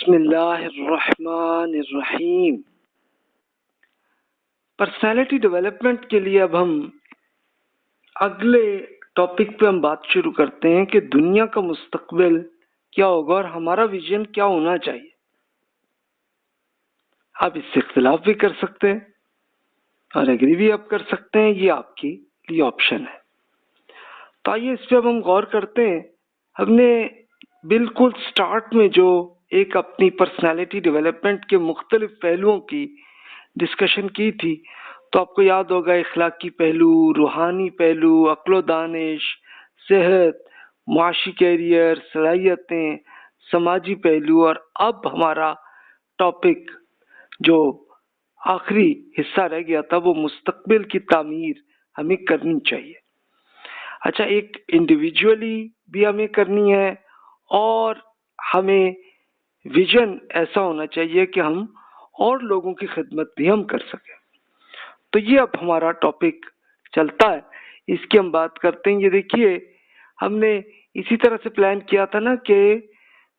بسم اللہ الرحمن الرحیم۔ پرسنالٹی ڈیولپمنٹ کے لیے اب ہم اگلے ٹاپک پہ ہم بات شروع کرتے ہیں کہ دنیا کا مستقبل کیا ہوگا اور ہمارا ویژن کیا ہونا چاہیے۔ آپ اس سے اختلاف بھی کر سکتے ہیں اور ایگری بھی آپ کر سکتے ہیں، یہ آپ کے لیے آپشن ہے۔ تو آئیے اس پہ اب ہم غور کرتے ہیں۔ ہم نے بالکل سٹارٹ میں جو ایک اپنی پرسنالٹی ڈیولپمنٹ کے مختلف پہلوؤں کی ڈسکشن کی تھی، تو آپ کو یاد ہوگا اخلاقی پہلو، روحانی پہلو، عقل و دانش، صحت، معاشی کیریئر، صلاحیتیں، سماجی پہلو، اور اب ہمارا ٹاپک جو آخری حصہ رہ گیا تھا وہ مستقبل کی تعمیر ہمیں کرنی چاہیے۔ اچھا، ایک انڈیویجولی بھی ہمیں کرنی ہے اور ہمیں ویژن ایسا ہونا چاہیے کہ ہم اور لوگوں کی خدمت بھی ہم کر سکیں۔ تو یہ اب ہمارا ٹاپک چلتا ہے، اس کی ہم بات کرتے ہیں۔ یہ دیکھیے، ہم نے اسی طرح سے پلان کیا تھا نا کہ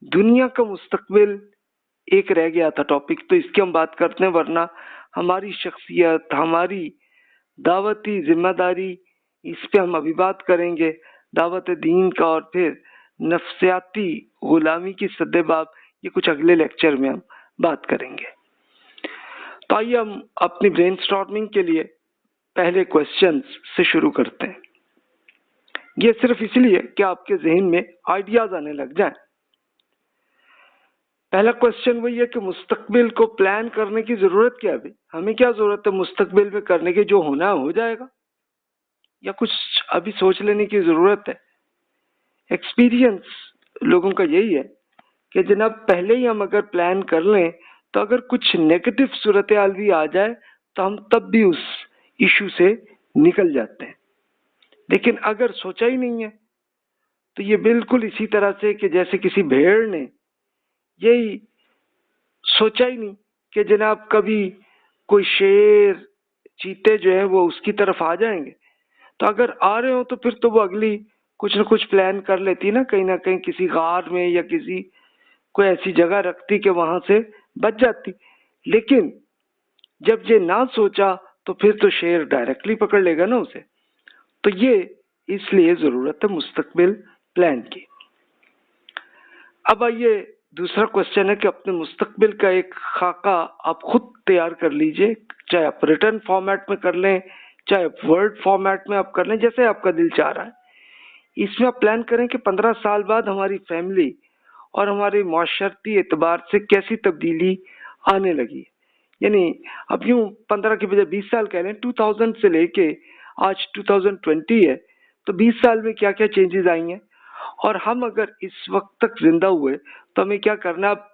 دنیا کا مستقبل ایک رہ گیا تھا ٹاپک، تو اس کی ہم بات کرتے ہیں، ورنہ ہماری شخصیت، ہماری دعوتی ذمہ داری، اس پہ ہم ابھی بات کریں گے، دعوت دین کا، اور پھر نفسیاتی غلامی کی سدباب، یہ کچھ اگلے لیکچر میں ہم بات کریں گے۔ تو آئیے ہم اپنی برین سٹارمنگ کے لیے پہلے کوشچنز سے شروع کرتے ہیں۔ یہ صرف اس لیے کہ آپ کے ذہن میں آئیڈیاز آنے لگ جائیں۔ پہلا کوشچن وہی ہے کہ مستقبل کو پلان کرنے کی ضرورت کیا ہے؟ ہمیں کیا ضرورت ہے مستقبل میں کرنے کی؟ جو ہونا ہو جائے گا، یا کچھ ابھی سوچ لینے کی ضرورت ہے؟ ایکسپیرینس لوگوں کا یہی ہے کہ جناب پہلے ہی ہم اگر پلان کر لیں تو اگر کچھ نیگیٹو صورتحال بھی آ جائے تو ہم تب بھی اس ایشو سے نکل جاتے ہیں۔ لیکن اگر سوچا ہی نہیں ہے تو یہ بالکل اسی طرح سے کہ جیسے کسی بھیڑ نے یہی سوچا ہی نہیں کہ جناب کبھی کوئی شیر، چیتے جو ہیں وہ اس کی طرف آ جائیں گے، تو اگر آ رہے ہوں تو پھر تو وہ اگلی کچھ نہ کچھ پلان کر لیتی نا، کہیں نہ کہیں کسی غار میں یا کسی کوئی ایسی جگہ رکھتی کہ وہاں سے بچ جاتی۔ لیکن جب یہ نہ سوچا تو پھر تو شیر ڈائریکٹلی پکڑ لے گا نا اسے۔ تو یہ اس لیے ضرورت ہے مستقبل پلان کی۔ اب آئیے دوسرا کوشچن ہے کہ اپنے مستقبل کا ایک خاکہ آپ خود تیار کر لیجئے، چاہے آپ ریٹن فارمیٹ میں کر لیں، چاہے ورڈ فارمیٹ میں آپ کر لیں، جیسے آپ کا دل چاہ رہا ہے۔ اس میں آپ پلان کریں کہ 15 سال بعد ہماری فیملی اور ہمارے معاشرتی اعتبار سے کیسی تبدیلی آنے لگی ہے۔ یعنی اب یوں 15 کے بجائے 20 سال کہہ لیں، 2000 سے لے کے آج 2020 ہے، تو 20 سال میں کیا کیا چینجز آئی ہیں، اور ہم اگر اس وقت تک زندہ ہوئے تو ہمیں کیا کرنا ہے۔ اب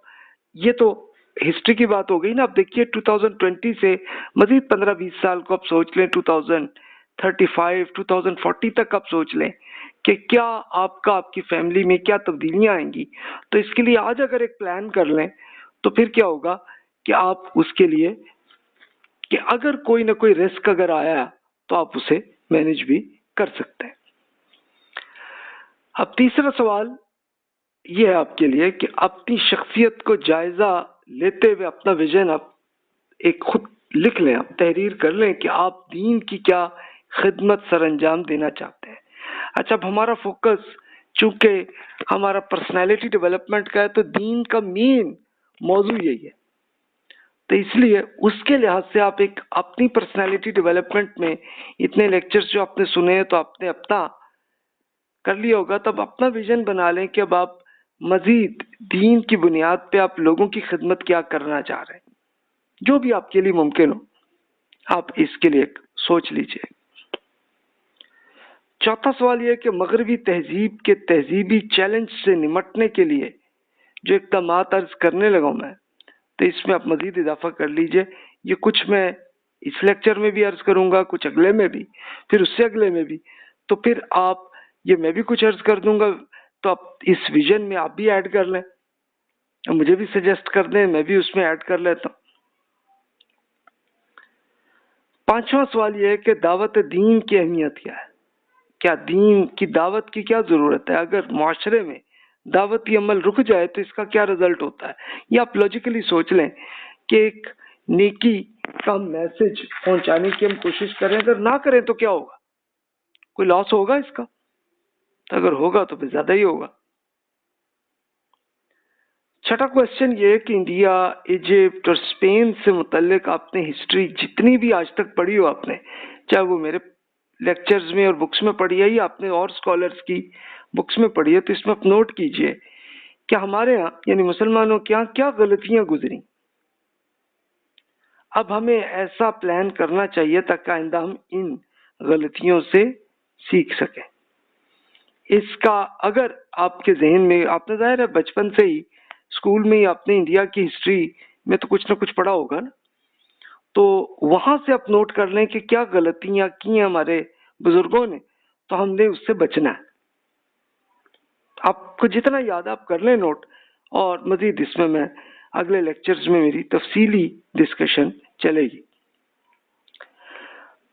یہ تو ہسٹری کی بات ہو گئی نا، اب دیکھیے 2020 سے مزید 15-20 سال کو آپ سوچ لیں، 2035 2040 تک آپ سوچ لیں کہ کیا آپ کا، آپ کی فیملی میں کیا تبدیلیاں آئیں گی۔ تو اس کے لیے آج اگر ایک پلان کر لیں تو پھر کیا ہوگا کہ آپ اس کے لیے کہ اگر کوئی نہ کوئی رسک اگر آیا تو آپ اسے مینج بھی کر سکتے ہیں۔ اب تیسرا سوال یہ ہے آپ کے لیے کہ اپنی شخصیت کو جائزہ لیتے ہوئے اپنا ویژن آپ ایک خود لکھ لیں، آپ تحریر کر لیں کہ آپ دین کی کیا خدمت سر انجام دینا چاہتے ہیں۔ اچھا، اب ہمارا فوکس چونکہ ہمارا پرسنالٹی ڈیولپمنٹ کا ہے تو دین کا مین موضوع یہی ہے، تو اس لیے اس کے لحاظ سے آپ ایک اپنی پرسنالٹی ڈیولپمنٹ میں اتنے لیکچرز جو آپ نے سنے ہیں تو آپ نے اپنا کر لیا ہوگا، تب اپنا ویژن بنا لیں کہ اب آپ مزید دین کی بنیاد پہ آپ لوگوں کی خدمت کیا کرنا چاہ رہے ہیں، جو بھی آپ کے لیے ممکن ہو، آپ اس کے لیے سوچ لیجئے۔ چوتھا سوال یہ ہے کہ مغربی تہذیب کے تہذیبی چیلنج سے نمٹنے کے لیے جو اقدامات عرض کرنے لگا ہوں میں، تو اس میں آپ مزید اضافہ کر لیجئے۔ یہ کچھ میں اس لیکچر میں بھی عرض کروں گا، کچھ اگلے میں بھی، پھر اس سے اگلے میں بھی، تو پھر آپ یہ میں بھی کچھ عرض کر دوں گا، تو آپ اس ویژن میں آپ بھی ایڈ کر لیں، مجھے بھی سجیسٹ کر دیں، میں بھی اس میں ایڈ کر لیتا ہوں۔ پانچواں سوال یہ ہے کہ دعوت دین کی اہمیت کیا ہے؟ کیا دین کی دعوت کی کیا ضرورت ہے؟ اگر معاشرے میں دعوتی عمل رک جائے تو اس کا کیا رزلٹ ہوتا ہے. یا آپ لاجیکلی سوچ لیں کہ ایک نیکی کا میسج پہنچانے کی ہم کوشش کریں, اگر نہ کریں تو کیا ہوگا؟ کوئی لاس ہوگا اس کا؟ اگر ہوگا تو پھر زیادہ ہی ہوگا. چھٹا کوشچن یہ ہے کہ انڈیا, ایجپٹ اور اسپین سے متعلق آپ نے ہسٹری جتنی بھی آج تک پڑھی ہو, آپ نے چاہے وہ میرے لیکچرز میں اور بکس میں پڑھی ہے یا آپ نے اور اسکالرس کی بکس میں پڑھی ہے, تو اس میں آپ نوٹ کیجئے کہ ہمارے ہاں یعنی مسلمانوں کے ہاں کیا غلطیاں گزری. اب ہمیں ایسا پلان کرنا چاہیے تاکہ آئندہ ہم ان غلطیوں سے سیکھ سکیں. اس کا اگر آپ کے ذہن میں, آپ نے ظاہر ہے بچپن سے ہی اسکول میں ہی آپ نے انڈیا کی ہسٹری میں تو کچھ نہ کچھ پڑھا ہوگا نا, تو وہاں سے آپ نوٹ کر لیں کہ کیا غلطیاں کی ہیں ہمارے بزرگوں نے, تو ہم نے اس سے بچنا ہے. آپ کو جتنا یاد آپ کر لیں نوٹ, اور مزید اس میں اگلے لیکچرز میں میری تفصیلی ڈسکشن چلے گی.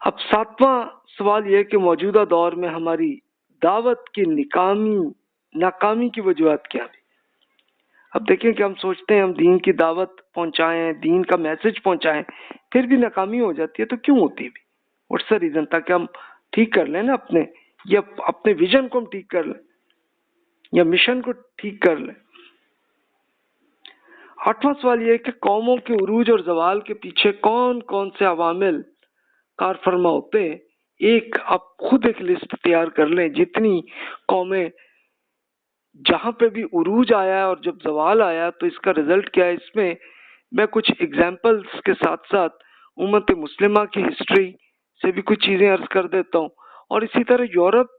اب 7واں سوال یہ ہے کہ موجودہ دور میں ہماری دعوت کی ناکامی کی وجوہات کیا ہیں. اب دیکھیں کہ ہم سوچتے ہیں ہم دین کی دعوت پہنچائیں, دین کا میسج پہنچائیں, پھر بھی ناکامی ہو جاتی ہے, تو کیوں ہوتی ہے بھی؟ What's the reason? تاکہ ہم ٹھیک کر لیں نا اپنے ویژن کو ہم ٹھیک کر لیں یا مشن کو ٹھیک کر لیں. 8واں سوال یہ ہے کہ قوموں کے عروج اور زوال کے پیچھے کون کون سے عوامل کار فرما ہوتے ہیں. آپ خود ایک لسٹ تیار کر لیں, جتنی قومیں جہاں پہ بھی عروج آیا ہے اور جب زوال آیا تو اس کا رزلٹ کیا ہے. اس میں کچھ ایگزامپلس کے ساتھ ساتھ امت مسلمہ کی ہسٹری سے بھی کچھ چیزیں عرض کر دیتا ہوں, اور اسی طرح یورپ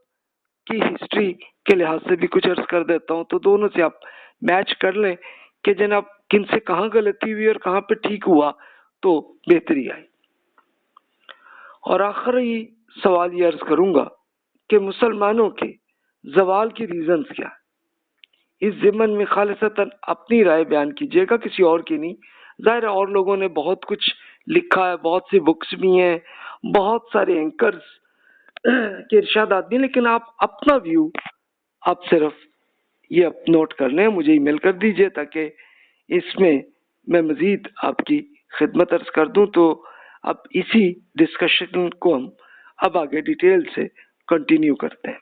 کی ہسٹری کے لحاظ سے بھی کچھ عرض کر دیتا ہوں, تو دونوں سے آپ میچ کر لیں کہ جناب کن سے کہاں غلطی ہوئی اور کہاں پہ ٹھیک ہوا تو بہتری آئی. اور آخری سوال یہ عرض کروں گا کہ مسلمانوں کے زوال کی ریزنز کیا ہے. اس ضمن میں خالصتاً اپنی رائے بیان کیجیے گا, کسی اور کی نہیں. ظاہر ہے اور لوگوں نے بہت کچھ لکھا ہے, بہت سی بکس بھی ہیں, بہت سارے اینکرز کے ارشادات بھی, لیکن آپ اپنا ویو آپ صرف یہ نوٹ کر لیں, مجھے ای میل کر دیجئے تاکہ اس میں مزید آپ کی خدمت عرض کر دوں. تو اب اسی ڈسکشن کو ہم اب آگے ڈیٹیل سے کنٹینیو کرتے ہیں.